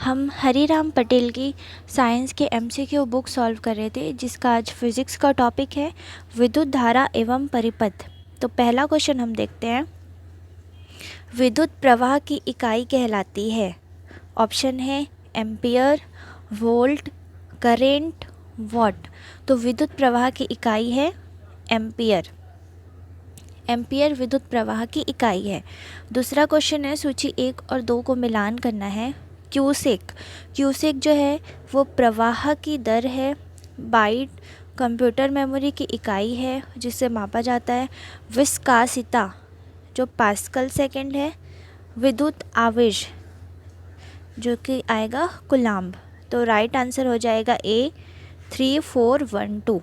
हम हरीराम पटेल की साइंस के एमसीक्यू बुक सॉल्व कर रहे थे, जिसका आज फिज़िक्स का टॉपिक है विद्युत धारा एवं परिपथ। तो पहला क्वेश्चन हम देखते हैं। विद्युत प्रवाह की इकाई कहलाती है। ऑप्शन है एम्पियर, वोल्ट, करेंट, वॉट। तो विद्युत प्रवाह की इकाई है एम्पियर। एम्पियर विद्युत प्रवाह की इकाई है। दूसरा क्वेश्चन है, सूची 1 और 2 को मिलान करना है। क्यूसेक, क्यूसेक जो है वो प्रवाह की दर है। बाइट कंप्यूटर मेमोरी की इकाई है जिससे मापा जाता है। विस्कासिता जो पास्कल सेकंड है। विद्युत आवेश जो कि आएगा कुलाम्ब। तो राइट आंसर हो जाएगा ए 3412।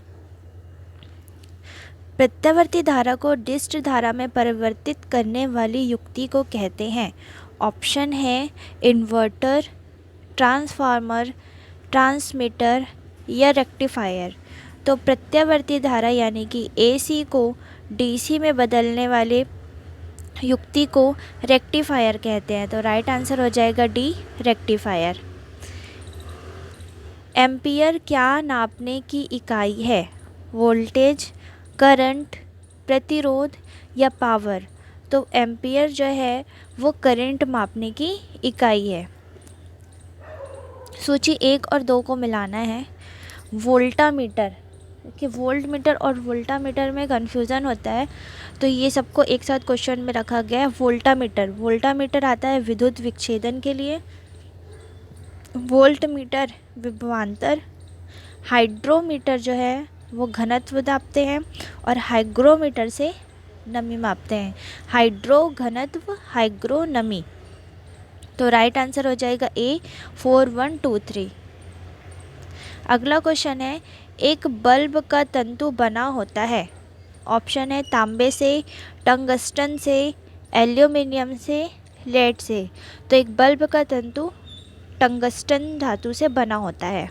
प्रत्यावर्ती धारा को डिस्ट धारा में परिवर्तित करने वाली युक्ति को कहते हैं। ऑप्शन है इन्वर्टर, ट्रांसफार्मर, ट्रांसमीटर या रेक्टिफायर। तो प्रत्यावर्ती धारा यानी कि एसी को डीसी में बदलने वाले युक्ति को रेक्टिफायर कहते हैं। तो राइट आंसर हो जाएगा डी रेक्टिफायर। एम्पियर क्या नापने की इकाई है? वोल्टेज, करंट, प्रतिरोध या पावर। तो एम्पियर जो है वो करंट मापने की इकाई है। सूची 1 और 2 को मिलाना है। वोल्टामीटर, कि वोल्ट मीटर और वोल्टामीटर में कन्फ्यूज़न होता है, तो ये सबको एक साथ क्वेश्चन में रखा गया है। वोल्टामीटर, वोल्टामीटर आता है विद्युत विच्छेदन के लिए। वोल्टमीटर विभवांतर। हाइड्रोमीटर जो है वो घनत्व मापते हैं और हाइग्रोमीटर से नमी मापते हैं। हाइड्रो घनत्व, हाइग्रो नमी। तो राइट आंसर हो जाएगा ए 4123। अगला क्वेश्चन है, एक बल्ब का तंतु बना होता है। ऑप्शन है तांबे से, टंगस्टन से, एल्यूमिनियम से, लेड से। तो एक बल्ब का तंतु टंगस्टन धातु से बना होता है।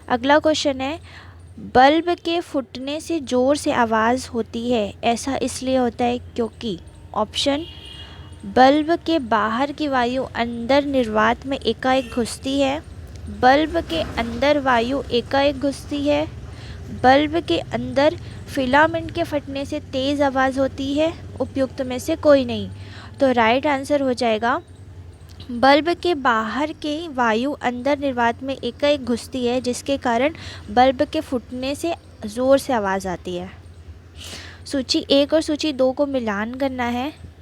अगला क्वेश्चन है, बल्ब के फूटने से ज़ोर से आवाज़ होती है, ऐसा इसलिए होता है क्योंकि। ऑप्शन बल्ब के बाहर की वायु अंदर निर्वात में एकाएक घुसती है। बल्ब के अंदर वायु एकाएक घुसती है। बल्ब के अंदर फिलामेंट के फटने से तेज़ आवाज़ होती है। उपयुक्त में से कोई नहीं। तो राइट आंसर हो जाएगा बल्ब के बाहर के वायु अंदर निर्वात में एकाएक घुसती है, जिसके कारण बल्ब के फूटने से ज़ोर से आवाज़ आती है। सूची 1 और सूची 2 को मिलान करना है।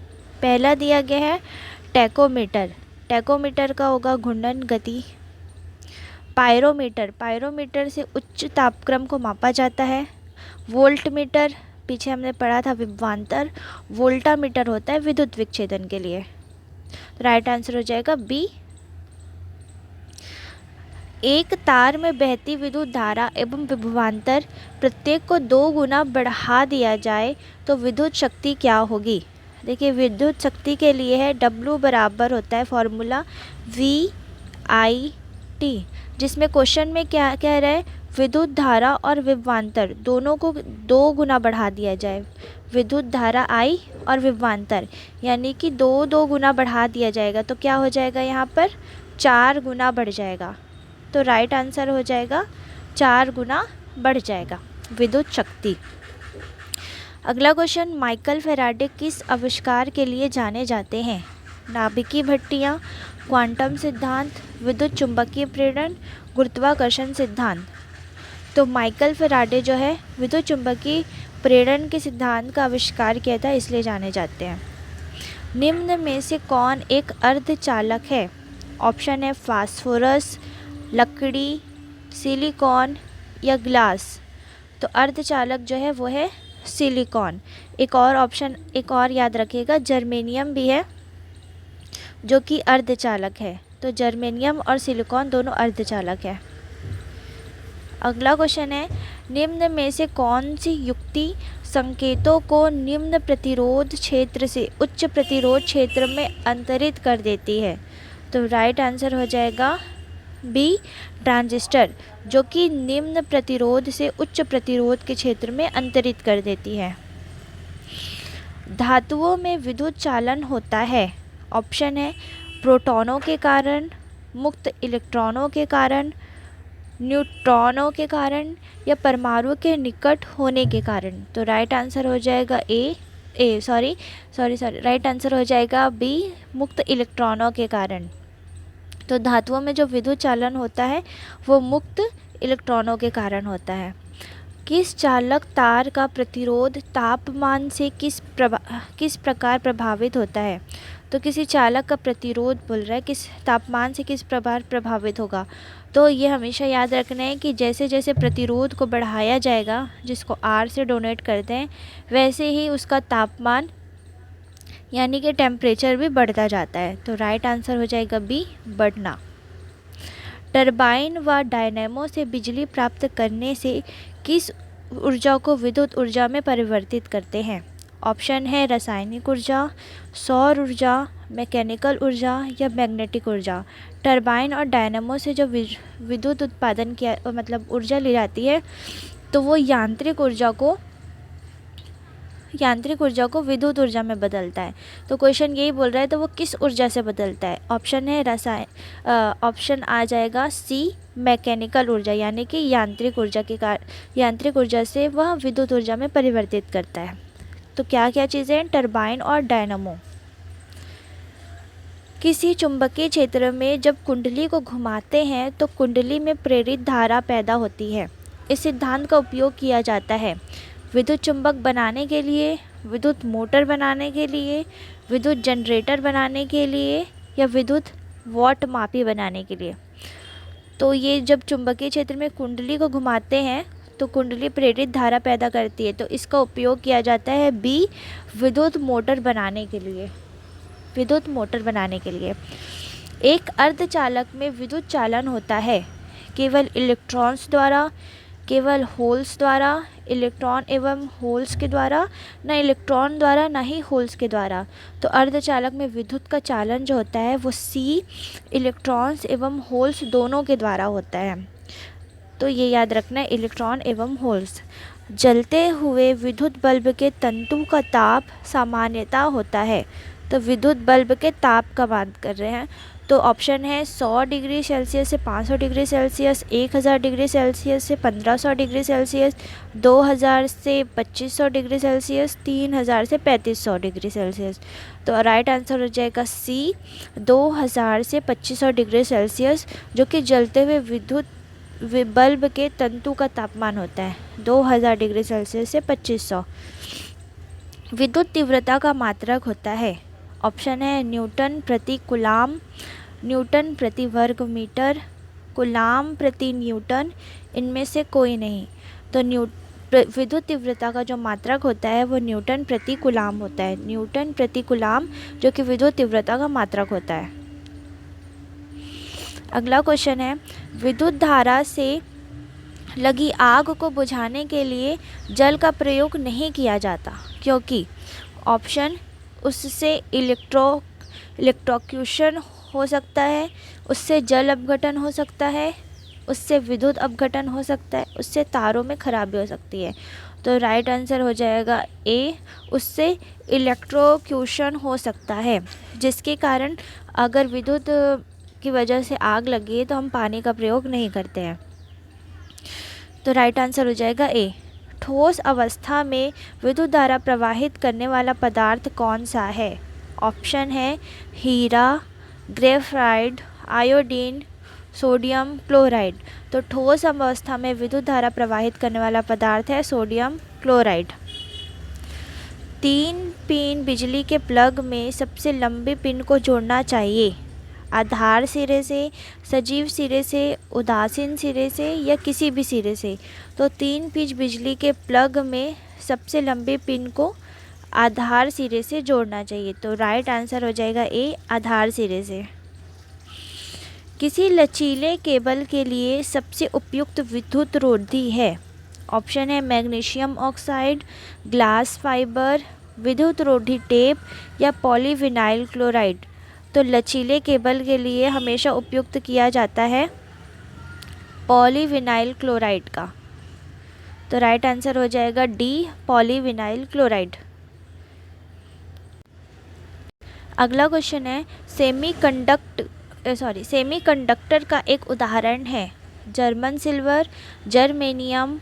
पहला दिया गया है टैकोमीटर, टैकोमीटर का होगा घूर्णन गति। पायरोमीटर, पायरोमीटर से उच्च तापक्रम को मापा जाता है। वोल्टमीटर पीछे हमने पढ़ा था विभवांतर। वोल्टामीटर होता है विद्युत विच्छेदन के लिए। राइट आंसर हो जाएगा बी। एक तार में बहती विद्युत धारा एवं विभवांतर प्रत्येक को 2 गुना बढ़ा दिया जाए तो विद्युत शक्ति क्या होगी? देखिए, विद्युत शक्ति के लिए है W बराबर होता है फॉर्मूला VIT, जिसमें क्वेश्चन में क्या कह रहा है, विद्युत धारा और विभवांतर दोनों को 2 गुना बढ़ा दिया जाए। विद्युत धारा I और विभवांतर यानी कि 2 गुना बढ़ा दिया जाएगा, तो क्या हो जाएगा यहाँ पर 4 गुना बढ़ जाएगा। तो राइट आंसर हो जाएगा 4 गुना बढ़ जाएगा विद्युत शक्ति। अगला क्वेश्चन, माइकल फैराडे किस आविष्कार के लिए जाने जाते हैं? नाभिकीय भट्टियाँ, क्वांटम सिद्धांत, विद्युत चुंबकीय प्रेरण, गुरुत्वाकर्षण सिद्धांत। तो माइकल फैराडे जो है विद्युत चुंबकीय प्रेरण के सिद्धांत का आविष्कार किया था, इसलिए जाने जाते हैं। निम्न में से कौन एक अर्धचालक है? ऑप्शन है फास्फोरस, लकड़ी, सिलिकॉन या ग्लास। तो अर्धचालक जो है वो है सिलिकॉन। एक और ऑप्शन, एक और याद रखिएगा, जर्मेनियम भी है जो कि अर्धचालक है। तो जर्मेनियम और सिलिकॉन दोनों अर्धचालक है। अगला क्वेश्चन है, निम्न में से कौन सी युक्ति संकेतों को निम्न प्रतिरोध क्षेत्र से उच्च प्रतिरोध क्षेत्र में अंतरित कर देती है? तो राइट आंसर हो जाएगा बी ट्रांजिस्टर, जो कि निम्न प्रतिरोध से उच्च प्रतिरोध के क्षेत्र में अंतरित कर देती है। धातुओं में विद्युत चालन होता है। ऑप्शन है प्रोटॉनों के कारण, मुक्त इलेक्ट्रॉनों के कारण, न्यूट्रॉनों के कारण या परमाणु के निकट होने के कारण। तो राइट आंसर हो जाएगा राइट आंसर हो जाएगा बी, मुक्त इलेक्ट्रॉनों के कारण। तो धातुओं में जो विद्युत चालन होता है वो मुक्त इलेक्ट्रॉनों के कारण होता है। किस चालक तार का प्रतिरोध तापमान से किस प्रकार प्रभावित होता है? तो किसी चालक का प्रतिरोध बोल रहा है किस तापमान से किस प्रकार प्रभावित होगा। तो ये हमेशा याद रखना है कि जैसे जैसे प्रतिरोध को बढ़ाया जाएगा, जिसको R से डोनेट करते हैं, वैसे ही उसका तापमान यानी कि टेम्परेचर भी बढ़ता जाता है। तो राइट आंसर हो जाएगा बी, बढ़ना। टरबाइन व डायनेमो से बिजली प्राप्त करने से किस ऊर्जा को विद्युत ऊर्जा में परिवर्तित करते हैं? ऑप्शन है रासायनिक ऊर्जा, सौर ऊर्जा, मैकेनिकल ऊर्जा या मैग्नेटिक ऊर्जा। टरबाइन और डायनेमो से जो विद्युत उत्पादन किया मतलब ऊर्जा ली जाती है, तो वो यांत्रिक ऊर्जा को विद्युत ऊर्जा में बदलता है। तो क्वेश्चन यही बोल रहा है, तो वो किस ऊर्जा से बदलता है? ऑप्शन आ जाएगा सी, मैकेनिकल ऊर्जा, यानी कि यांत्रिक ऊर्जा से वह विद्युत ऊर्जा में परिवर्तित करता है। तो क्या क्या चीज़ें हैं? टरबाइन और डायनामो। किसी चुंबकीय क्षेत्र में जब कुंडली को घुमाते हैं तो कुंडली में प्रेरित धारा पैदा होती है। इस सिद्धांत का उपयोग किया जाता है विद्युत चुंबक बनाने के लिए, विद्युत मोटर बनाने के लिए, विद्युत जनरेटर बनाने के लिए या विद्युत वॉट मापी बनाने के लिए। तो ये जब चुंबकीय क्षेत्र में कुंडली को घुमाते हैं तो कुंडली प्रेरित धारा पैदा करती है, तो इसका उपयोग किया जाता है बी, विद्युत मोटर बनाने के लिए। एक अर्धचालक में विद्युत चालन होता है केवल इलेक्ट्रॉन्स द्वारा, केवल होल्स द्वारा, इलेक्ट्रॉन एवं होल्स के द्वारा, न इलेक्ट्रॉन द्वारा न ही होल्स के द्वारा। तो अर्धचालक में विद्युत का चालन जो होता है वो सी, इलेक्ट्रॉन्स एवं होल्स दोनों के द्वारा होता है। तो ये याद रखना है, इलेक्ट्रॉन एवं होल्स। जलते हुए विद्युत बल्ब के तंतु का ताप सामान्यतः होता है। तो विद्युत बल्ब के ताप का बात कर रहे हैं, तो ऑप्शन है 100 डिग्री सेल्सियस से 500 डिग्री सेल्सियस, 1000 डिग्री सेल्सियस से 1500 डिग्री सेल्सियस, 2000 से 2500 डिग्री सेल्सियस, 3000 से 3500 डिग्री सेल्सियस। तो राइट आंसर हो जाएगा सी, 2000 से 2500 डिग्री सेल्सियस, जो कि जलते हुए विद्युत बल्ब के तंतु का तापमान होता है 2000 डिग्री सेल्सियस से 2500। विद्युत तीव्रता का मात्रक होता है, ऑप्शन है न्यूटन प्रति कूलाम, न्यूटन प्रति वर्ग मीटर, कूलाम प्रति न्यूटन, इनमें से कोई नहीं। तो विद्युत तीव्रता का जो मात्रक होता है वो न्यूटन प्रति कूलाम होता है, न्यूटन प्रति कूलाम, जो कि विद्युत तीव्रता का मात्रक होता है। अगला क्वेश्चन है, विद्युत धारा से लगी आग को बुझाने के लिए जल का प्रयोग नहीं किया जाता, क्योंकि ऑप्शन उससे इलेक्ट्रोक्यूशन हो सकता है, उससे जल अपघटन हो सकता है, उससे विद्युत अपघटन हो सकता है, उससे तारों में खराबी हो सकती है। तो राइट आंसर हो जाएगा ए, उससे इलेक्ट्रोक्यूशन हो सकता है, जिसके कारण अगर विद्युत की वजह से आग लगी है तो हम पानी का प्रयोग नहीं करते हैं। तो राइट आंसर हो जाएगा ए। ठोस अवस्था में विद्युत धारा प्रवाहित करने वाला पदार्थ कौन सा है? ऑप्शन है हीरा, ग्रेफाइट, आयोडीन, सोडियम क्लोराइड। तो ठोस अवस्था में विद्युत धारा प्रवाहित करने वाला पदार्थ है सोडियम क्लोराइड। 3 पिन बिजली के प्लग में सबसे लंबे पिन को जोड़ना चाहिए, आधार सिरे से, सजीव सिरे से, उदासीन सिरे से या किसी भी सिरे से। तो 3 पिन बिजली के प्लग में सबसे लंबे पिन को आधार सिरे से जोड़ना चाहिए। तो राइट आंसर हो जाएगा ए, आधार सिरे से। किसी लचीले केबल के लिए सबसे उपयुक्त विद्युत रोधी है? ऑप्शन है मैग्नीशियम ऑक्साइड, ग्लास फाइबर, विद्युत रोधी टेप या पॉलीविनाइल क्लोराइड। तो लचीले केबल के लिए हमेशा उपयुक्त किया जाता है पॉलीविनाइल क्लोराइड का। तो राइट आंसर हो जाएगा डी, पॉलीविनाइल क्लोराइड। अगला क्वेश्चन है, सेमीकंडक्टर का एक उदाहरण है जर्मन सिल्वर, जर्मेनियम,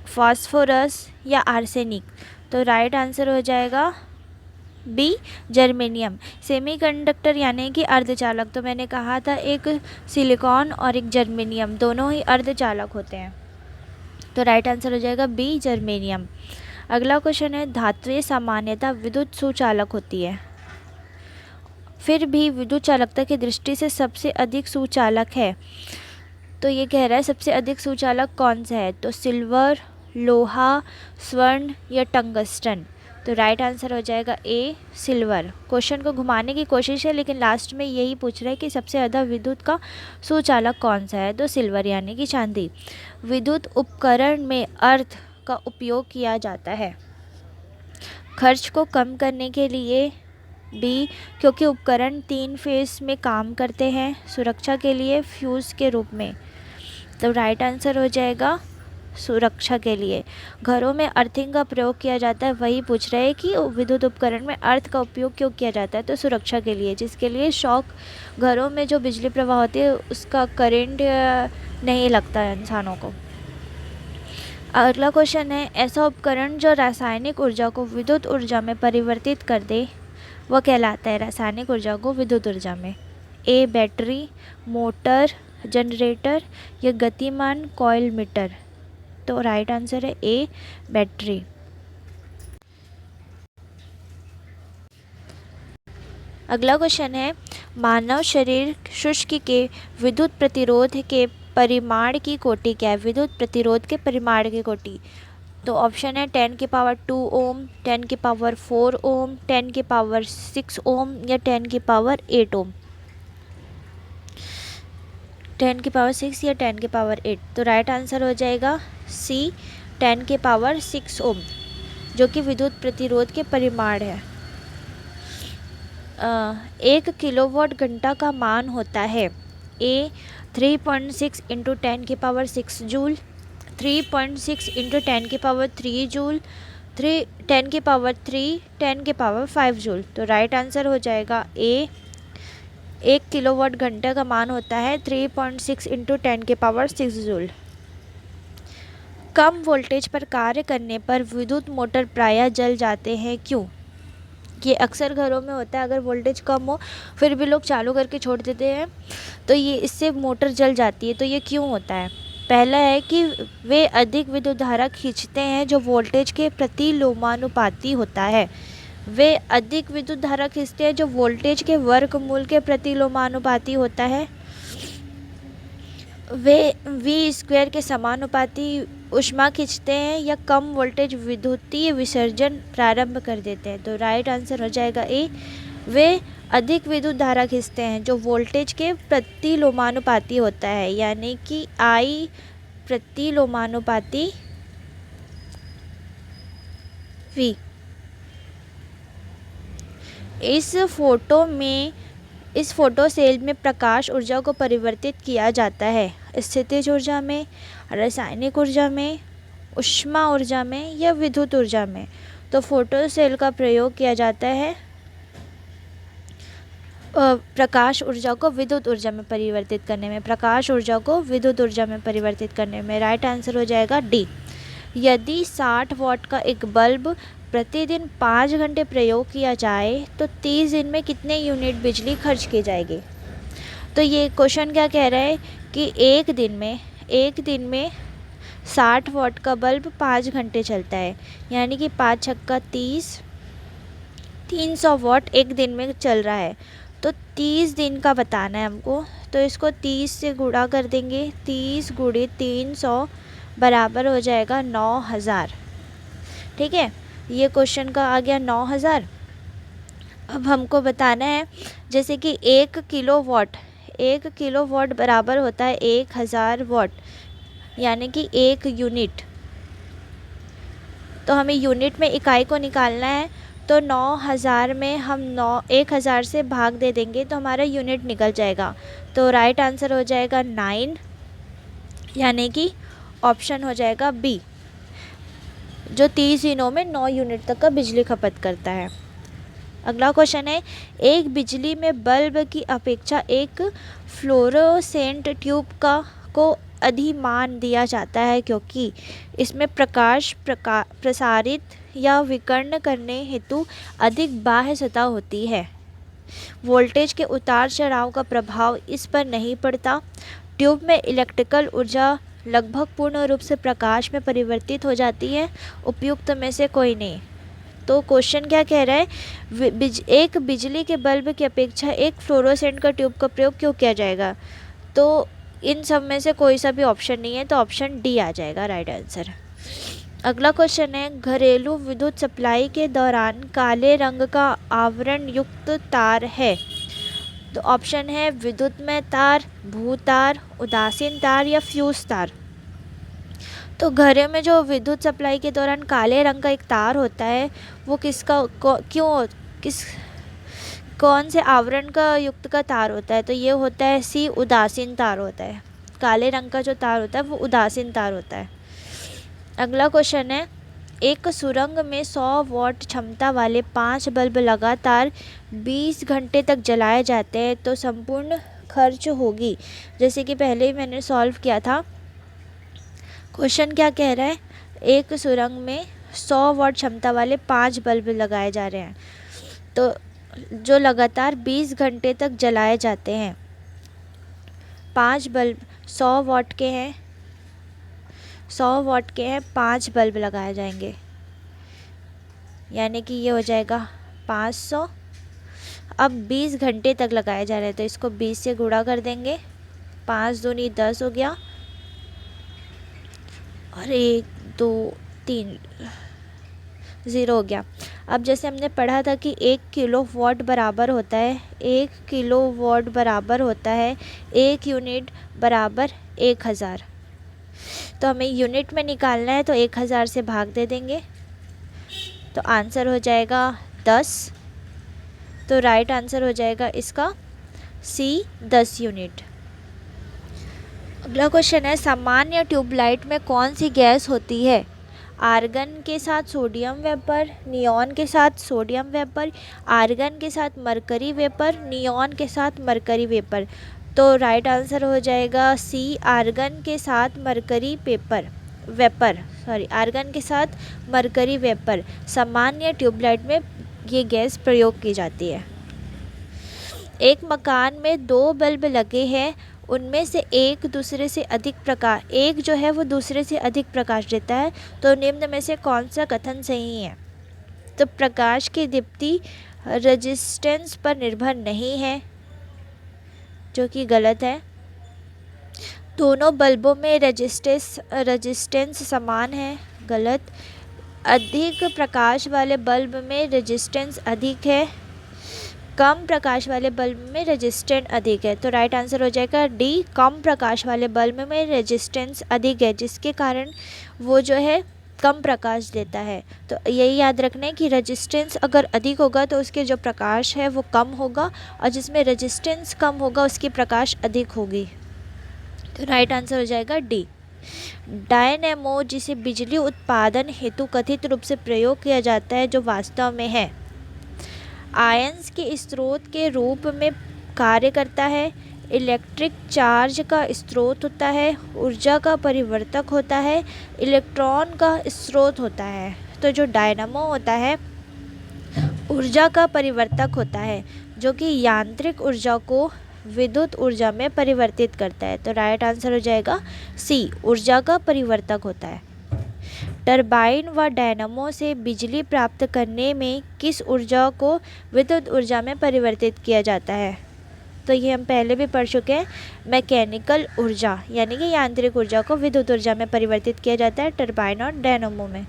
फास्फोरस या आर्सेनिक। तो राइट आंसर हो जाएगा बी, जर्मेनियम। सेमीकंडक्टर यानी कि अर्धचालक, तो मैंने कहा था एक सिलिकॉन और एक जर्मेनियम दोनों ही अर्धचालक होते हैं। तो राइट आंसर हो जाएगा बी, जर्मेनियम। अगला क्वेश्चन है धात्रें सामान्यतः विद्युत सुचालक होती है, फिर भी विद्युत चालकता की दृष्टि से सबसे अधिक सुचालक है। तो ये कह रहा है सबसे अधिक सुचालक कौन सा है, तो सिल्वर, लोहा, स्वर्ण या टंगस्टन। तो राइट आंसर हो जाएगा ए, सिल्वर। क्वेश्चन को घुमाने की कोशिश है लेकिन लास्ट में यही पूछ रहा है कि सबसे ज़्यादा विद्युत का सुचालक कौन सा है, तो सिल्वर यानी कि चांदी। विद्युत उपकरण में अर्थ का उपयोग किया जाता है खर्च को कम करने के लिए, बी, क्योंकि उपकरण 3 फेस में काम करते हैं, सुरक्षा के लिए, फ्यूज़ के रूप में। तो राइट आंसर हो जाएगा सुरक्षा के लिए। घरों में अर्थिंग का प्रयोग किया जाता है, वही पूछ रहे हैं कि विद्युत उपकरण में अर्थ का उपयोग क्यों किया जाता है, तो सुरक्षा के लिए, जिसके लिए शॉक, घरों में जो बिजली प्रवाह होती है उसका करंट नहीं लगता है इंसानों को। अगला क्वेश्चन है ऐसा उपकरण जो रासायनिक ऊर्जा को विद्युत ऊर्जा में परिवर्तित कर दे वह कहलाता है रासायनिक ऊर्जा को विद्युत ऊर्जा में। ए, बैटरी, मोटर, जनरेटर या गतिमान कॉइल मीटर। तो राइट आंसर है ए, बैटरी। अगला क्वेश्चन है मानव शरीर शुष्क के विद्युत प्रतिरोध के परिमाण की कोटि क्या है, विद्युत प्रतिरोध के परिमाण की कोटि। तो ऑप्शन है 10 की पावर 2 ओम, 10 की पावर 4 ओम, 10 की पावर 6 ओम या 10 की पावर 8 ओम। 10 की पावर 6 या 10 की पावर 8। तो राइट आंसर हो जाएगा सी, 10 की पावर 6 ओम, जो कि विद्युत प्रतिरोध के परिमाण है। 1 किलोवाट घंटा का मान होता है ए, 3.6 इंटू 10 की पावर 6 जूल, 3.6 इंटू 10 की पावर 3 जूल, 10 की पावर 3, 10 की पावर 5 जूल। तो राइट आंसर हो जाएगा ए, 1 किलोवाट घंटे का मान होता है 3.6 इंटू 10 की पावर 6 जूल। कम वोल्टेज पर कार्य करने पर विद्युत मोटर प्रायः जल जाते हैं, क्यों? ये अक्सर घरों में होता है, अगर वोल्टेज कम हो फिर भी लोग चालू करके छोड़ देते हैं तो ये इससे मोटर जल जाती है। तो ये क्यों होता है? पहला है कि वे अधिक विद्युत धारा खींचते हैं जो वोल्टेज के प्रति लोमानुपाती होता है। वे अधिक विद्युत धारा खींचते हैं जो वोल्टेज के वर्गमूल के प्रति लोमानुपाती होता है। वे वी स्क्वायर के समानुपाती ऊष्मा खींचते हैं या कम वोल्टेज विद्युतीय विसर्जन प्रारंभ कर देते हैं। तो राइट आंसर हो जाएगा ए, वे अधिक विद्युत धारा खींचते हैं जो वोल्टेज के प्रति लोमानुपाती होता है, यानी कि आई प्रति लोमानुपाती वी। इस फोटो सेल में प्रकाश ऊर्जा को परिवर्तित किया जाता है स्थितिज ऊर्जा में, रासायनिक ऊर्जा में, ऊष्मा ऊर्जा में या विद्युत ऊर्जा में। तो फोटो सेल का प्रयोग किया जाता है प्रकाश ऊर्जा को विद्युत ऊर्जा में परिवर्तित करने में, प्रकाश ऊर्जा को विद्युत ऊर्जा में परिवर्तित करने में। राइट आंसर हो जाएगा डी। यदि 60 वाट का एक बल्ब प्रतिदिन 5 घंटे प्रयोग किया जाए तो 30 दिन में कितने यूनिट बिजली खर्च की जाएगी? तो ये क्वेश्चन क्या कह रहा है कि एक दिन में 60 वाट का बल्ब 5 घंटे चलता है, यानी कि 5 छक्का 30, 300 वाट एक दिन में चल रहा है। तो 30 दिन का बताना है हमको, तो इसको 30 से गुणा कर देंगे। 30 गुणित 300 बराबर हो जाएगा 9000। ठीक है, ये क्वेश्चन का आ गया 9000। अब हमको बताना है जैसे कि 1 किलोवाट बराबर होता है 1000 वाट, यानी कि 1 यूनिट। तो हमें यूनिट में इकाई को निकालना है, तो 9000 में हम 1000 से भाग दे देंगे तो हमारा यूनिट निकल जाएगा। तो राइट आंसर हो जाएगा 9, यानी कि ऑप्शन हो जाएगा बी, जो 30 दिनों में 9 यूनिट तक का बिजली खपत करता है। अगला क्वेश्चन है, एक बिजली में बल्ब की अपेक्षा एक फ्लोरोसेंट ट्यूब को अधिमान दिया जाता है क्योंकि इसमें प्रकाश प्रसारित या विकर्ण करने हेतु अधिक बाह्य सतह होती है। वोल्टेज के उतार चढ़ाव का प्रभाव इस पर नहीं पड़ता। ट्यूब में इलेक्ट्रिकल ऊर्जा लगभग पूर्ण रूप से प्रकाश में परिवर्तित हो जाती है। उपयुक्त में से कोई नहीं। तो क्वेश्चन क्या कह रहा है, एक बिजली के बल्ब की अपेक्षा एक फ्लोरोसेंट का ट्यूब का प्रयोग क्यों किया जाएगा। तो इन सब में से कोई सा भी ऑप्शन नहीं है, तो ऑप्शन डी आ जाएगा राइट आंसर। अगला क्वेश्चन है, घरेलू विद्युत सप्लाई के दौरान काले रंग का आवरण युक्त तार है। तो ऑप्शन है विद्युतमय तार, भूतार, उदासीन तार या फ्यूज तार। तो घरों में जो विद्युत सप्लाई के दौरान काले रंग का एक तार होता है वो कौन से आवरण का युक्त का तार होता है। तो ये होता है सी, उदासीन तार होता है। काले रंग का जो तार होता है वो उदासीन तार होता है। अगला क्वेश्चन है, एक सुरंग में 100 वॉट क्षमता वाले 5 बल्ब लगातार 20 घंटे तक जलाए जाते हैं तो संपूर्ण खर्च होगी। जैसे कि पहले ही मैंने सॉल्व किया था। क्वेश्चन क्या कह रहा है, एक सुरंग में 100 वॉट क्षमता वाले 5 बल्ब लगाए जा रहे हैं तो जो लगातार 20 घंटे तक जलाए जाते हैं। 5 बल्ब 100 वॉट के हैं, 5 बल्ब लगाए जाएंगे, यानी कि ये हो जाएगा 500। अब 20 घंटे तक लगाए जा रहे हैं तो इसको 20 से गुणा कर देंगे। 5 दूनी 10 हो गया और 1 2 3 0 हो गया। अब जैसे हमने पढ़ा था कि 1 किलोवाट बराबर होता है 1 यूनिट बराबर 1000। तो हमें यूनिट में निकालना है तो 1000 से भाग दे देंगे तो आंसर हो जाएगा 10। तो राइट आंसर हो जाएगा इसका सी, 10 यूनिट। अगला क्वेश्चन है, सामान्य ट्यूबलाइट में कौन सी गैस होती है। आर्गन के साथ सोडियम वेपर, नियॉन के साथ सोडियम वेपर, आर्गन के साथ मरकरी वेपर, नियॉन के साथ मरकरी वेपर। तो राइट आंसर हो जाएगा सी, आर्गन के साथ मरकरी आर्गन के साथ मरकरी वेपर सामान्य ट्यूबलाइट में ये गैस प्रयोग की जाती है। एक मकान में 2 बल्ब लगे हैं, उनमें से एक जो है वो दूसरे से अधिक प्रकाश देता है। तो निम्न में से कौन सा कथन सही है। तो प्रकाश की दीप्ति रेजिस्टेंस पर निर्भर नहीं है, जो कि गलत है। दोनों बल्बों में रेजिस्टेंस समान है, गलत। अधिक प्रकाश वाले बल्ब में रेजिस्टेंस अधिक है, कम प्रकाश वाले बल्ब में रेजिस्टेंस अधिक है। तो राइट आंसर हो जाएगा डी, कम प्रकाश वाले बल्ब में रेजिस्टेंस अधिक है, जिसके कारण वो जो है कम प्रकाश देता है। तो यही याद रखना है कि रेजिस्टेंस अगर अधिक होगा तो उसके जो प्रकाश है वो कम होगा, और जिसमें रेजिस्टेंस कम होगा उसकी प्रकाश अधिक होगी। तो राइट आंसर हो जाएगा डी। डायनेमो, जिसे बिजली उत्पादन हेतु कथित रूप से प्रयोग किया जाता है, जो वास्तव में है आयंस के स्रोत के रूप में कार्य करता है, इलेक्ट्रिक चार्ज का स्रोत होता है, ऊर्जा का परिवर्तक होता है, इलेक्ट्रॉन का स्रोत होता है। तो जो डायनामो होता है ऊर्जा का परिवर्तक होता है, जो कि यांत्रिक ऊर्जा को विद्युत ऊर्जा में परिवर्तित करता है। तो राइट आंसर हो जाएगा सी, ऊर्जा का परिवर्तक होता है। टरबाइन व डायनामो से बिजली प्राप्त करने में किस ऊर्जा को विद्युत ऊर्जा में परिवर्तित किया जाता है। तो ये हम पहले भी पढ़ चुके हैं, मैकेनिकल ऊर्जा यानी कि यांत्रिक ऊर्जा को विद्युत ऊर्जा में परिवर्तित किया जाता है टरबाइन और डायनामो में।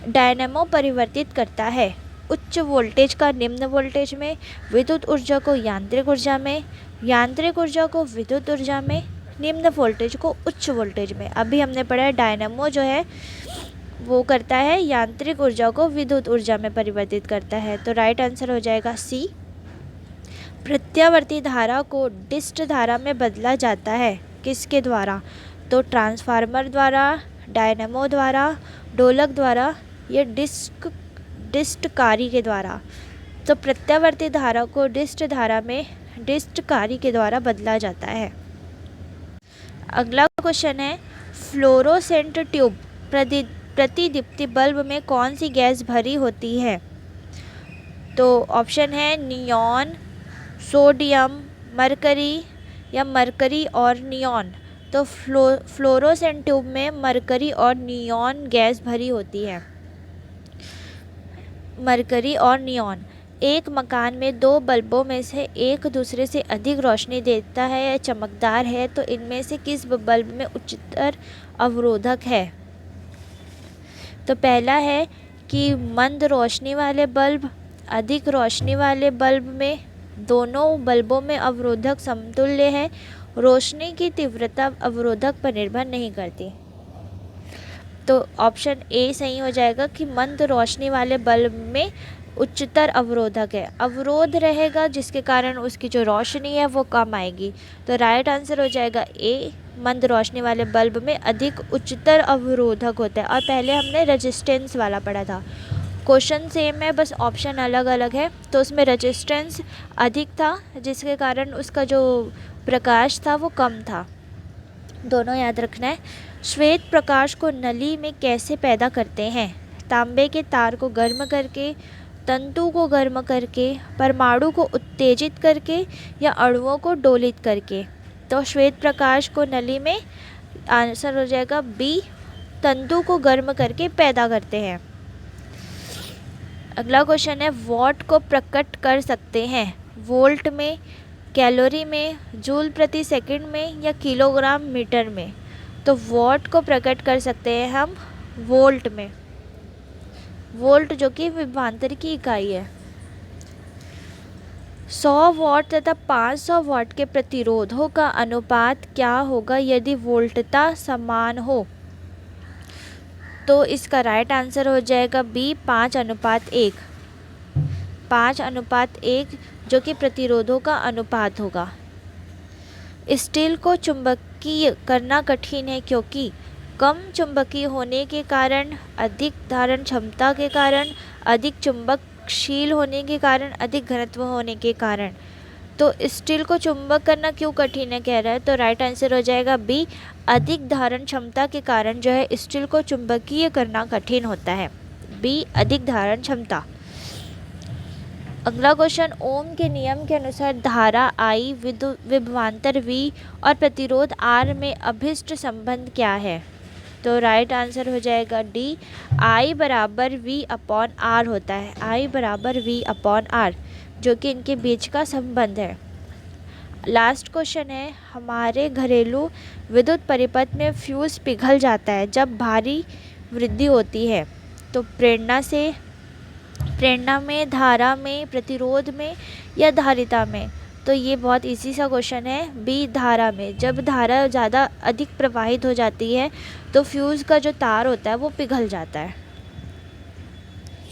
डायनामो परिवर्तित करता है उच्च वोल्टेज का निम्न वोल्टेज में, विद्युत ऊर्जा को यांत्रिक ऊर्जा में, यांत्रिक ऊर्जा को विद्युत ऊर्जा में, निम्न वोल्टेज को उच्च वोल्टेज में। अभी हमने पढ़ा है डायनामो जो है वो करता है यांत्रिक ऊर्जा को विद्युत ऊर्जा में परिवर्तित करता है। तो राइट आंसर हो जाएगा सी। प्रत्यावर्ती धारा को डिस्ट धारा में बदला जाता है किसके द्वारा। तो ट्रांसफार्मर द्वारा, डायनामो द्वारा, डोलक द्वारा या डिस्टकारी के द्वारा। तो प्रत्यावर्ती धारा को डिस्ट धारा में डिस्ट कार्य के द्वारा बदला जाता है। अगला क्वेश्चन है, फ्लोरोसेंट ट्यूब प्रतिदीप्ति बल्ब में कौन सी गैस भरी होती है? तो ऑप्शन है नियॉन, सोडियम, मरकरी या मरकरी और नियॉन। तो फ्लोरोसेंट ट्यूब में मरकरी और नियॉन गैस भरी होती है। मरकरी और नियॉन। एक मकान में दो बल्बों में से एक दूसरे से अधिक रोशनी देता है या चमकदार है, तो इनमें से किस बल्ब में उच्चतर अवरोधक है? तो पहला है कि मंद रोशनी वाले बल्ब। अधिक रोशनी वाले बल्ब में दोनों बल्बों में अवरोधक समतुल्य है। रोशनी की तीव्रता अवरोधक पर निर्भर नहीं करती। तो ऑप्शन ए सही हो जाएगा कि मंद रोशनी वाले बल्ब में उच्चतर अवरोधक है। अवरोध रहेगा जिसके कारण उसकी जो रोशनी है वो कम आएगी। तो राइट आंसर हो जाएगा ए, मंद रोशनी वाले बल्ब में अधिक उच्चतर अवरोधक होता है। और पहले हमने रेजिस्टेंस वाला पढ़ा था। क्वेश्चन सेम है, बस ऑप्शन अलग अलग है। तो उसमें रेजिस्टेंस अधिक था जिसके कारण उसका जो प्रकाश था वो कम था। दोनों याद रखना है। श्वेत प्रकाश को नली में कैसे पैदा करते हैं? तांबे के तार को गर्म करके, तंतु को गर्म करके, परमाणु को उत्तेजित करके या अणुओं को डोलित करके। तो श्वेत प्रकाश को नली में आंसर हो जाएगा बी, तंतु को गर्म करके पैदा करते हैं। अगला क्वेश्चन है, वॉट को प्रकट कर सकते हैं? वोल्ट में, कैलोरी में, जूल प्रति सेकंड में या किलोग्राम मीटर में? तो वॉट को प्रकट कर सकते हैं हम वोल्ट में। वोल्ट जो कि विभवांतर की इकाई है। 100 वॉट तथा 500 वॉट के प्रतिरोधों का अनुपात क्या होगा यदि वोल्टता समान हो? तो इसका राइट आंसर हो जाएगा बी, 5:1। 5:1 जो कि प्रतिरोधों का अनुपात होगा। स्टील को चुंबकीय करना कठिन है क्योंकि कम चुंबकीय होने के कारण, अधिक धारण क्षमता के कारण, अधिक चुंबकशील होने के कारण, अधिक घनत्व होने के कारण। तो स्टील को चुंबक करना क्यों कठिन है कह रहा है, तो राइट आंसर हो जाएगा बी, अधिक धारण क्षमता के कारण जो है स्टील को चुंबकीय करना कठिन होता है। बी, अधिक धारण क्षमता। अगला क्वेश्चन, ओम के नियम के अनुसार धारा I, विभवांतर V और प्रतिरोध R में अभिष्ट संबंध क्या है? तो राइट आंसर हो जाएगा डी, I बराबर V अपॉन R होता है। I बराबर V अपॉन R जो कि इनके बीच का संबंध है। लास्ट क्वेश्चन है, हमारे घरेलू विद्युत परिपथ में फ्यूज पिघल जाता है जब भारी वृद्धि होती है। तो प्रेरणा में, धारा में, प्रतिरोध में या धारिता में? तो ये बहुत इजी सा क्वेश्चन है, बी, धारा में। जब धारा ज़्यादा अधिक प्रवाहित हो जाती है तो फ्यूज़ का जो तार होता है वो पिघल जाता है।